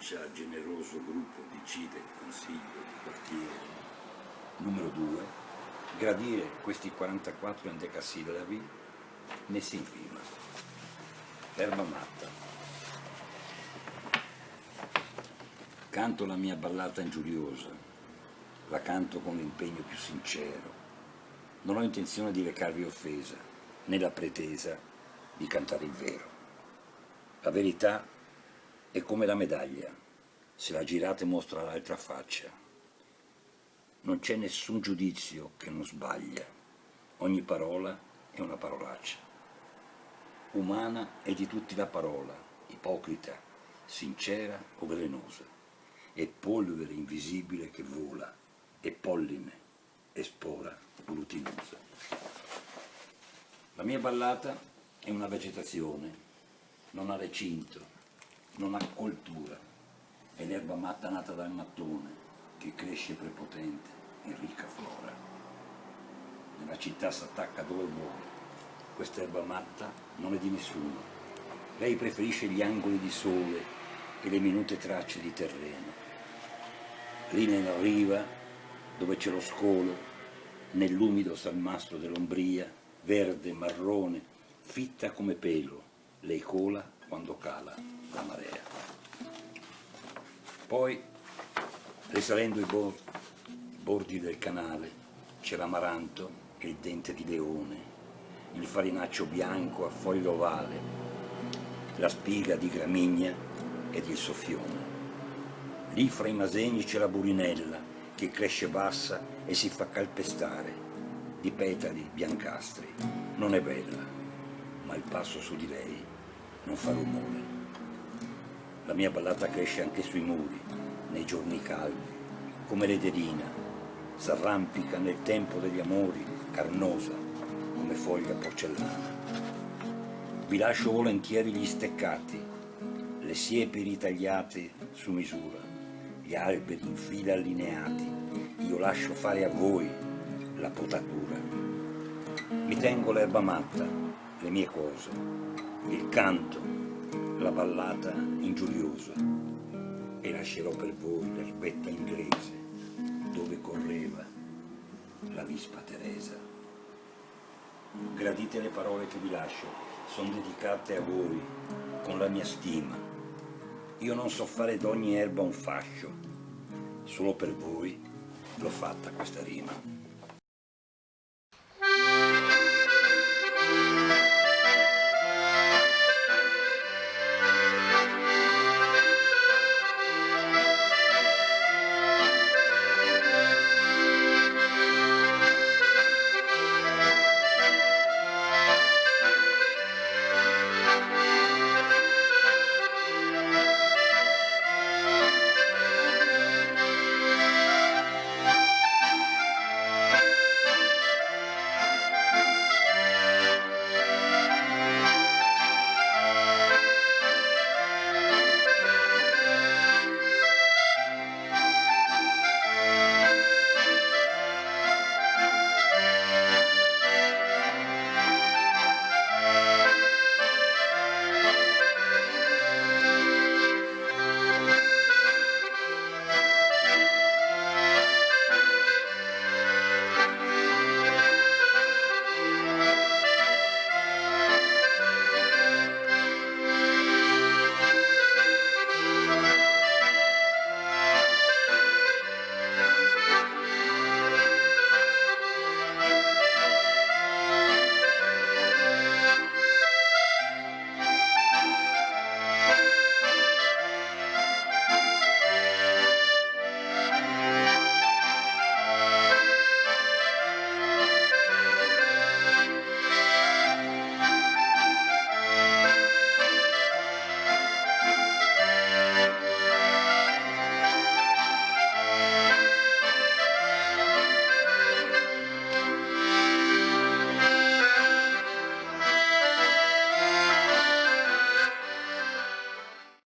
già generoso gruppo di CIDE, Consiglio di Quartiere. Numero 2. Gradire questi 44 endecasillabi messi in rima. Erba matta. Canto la mia ballata ingiuriosa, la canto con l'impegno più sincero. Non ho intenzione di recarvi offesa, né la pretesa di cantare il vero. La verità è come la medaglia, se la girate mostra l'altra faccia. Non c'è nessun giudizio che non sbaglia, ogni parola è una parolaccia. Umana è di tutti la parola, ipocrita, sincera o velenosa. È polvere invisibile che vola, è polline, è spora glutinosa. La mia ballata è una vegetazione, non ha recinto, non ha coltura, è l'erba matta nata dal mattone che cresce prepotente in ricca flora. Nella città s'attacca dove vuole, questa erba matta non è di nessuno. Lei preferisce gli angoli di sole e le minute tracce di terreno. Lì nella riva, dove c'è lo scolo, nell'umido salmastro dell'ombria, verde, marrone, fitta come pelo, lei cola quando cala la marea. Poi, risalendo i bordi del canale, c'è l'amaranto e il dente di leone, il farinaccio bianco a foglio ovale, la spiga di gramigna ed il soffione. Lì fra i masegni c'è la burinella che cresce bassa e si fa calpestare di petali biancastri. Non è bella, ma il passo su di lei non fa rumore. La mia ballata cresce anche sui muri, nei giorni caldi, come l'ederina, s'arrampica nel tempo degli amori, carnosa come foglia porcellana. Vi lascio volentieri gli steccati, le siepi ritagliate su misura, gli alberi in fila allineati, io lascio fare a voi la potatura. Mi tengo l'erba matta, le mie cose, il canto, la ballata ingiuriosa, e lascerò per voi l'erbetta inglese dove correva la vispa Teresa. Gradite le parole che vi lascio, sono dedicate a voi con la mia stima. Io non so fare d'ogni erba un fascio, solo per voi l'ho fatta questa rima.